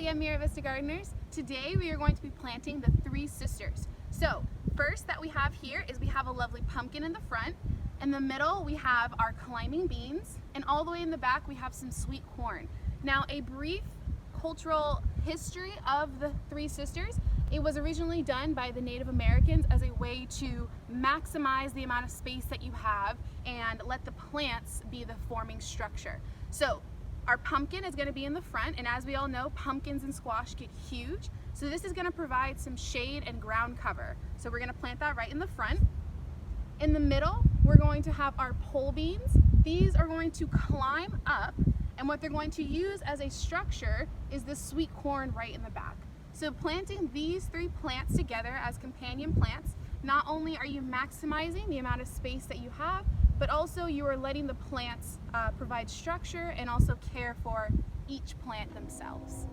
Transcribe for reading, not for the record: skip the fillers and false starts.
again, Mira Vista Gardeners. Today we are going to be planting the Three Sisters. So first that we have here is we have a lovely pumpkin in the front. In the middle we have our climbing beans, and all the way in the back we have some sweet corn. Now, a brief cultural history of the Three Sisters. It was originally done by the Native Americans as a way to maximize the amount of space that you have and let the plants be the forming structure. So our pumpkin is going to be in the front, and as we all know, pumpkins and squash get huge. So this is going to provide some shade and ground cover. So we're going to plant that right in the front. In the middle, we're going to have our pole beans. These are going to climb up, and what they're going to use as a structure is the sweet corn right in the back. So planting these three plants together as companion plants, not only are you maximizing the amount of space that you have, but also you are letting the plants provide structure and also care for each plant themselves.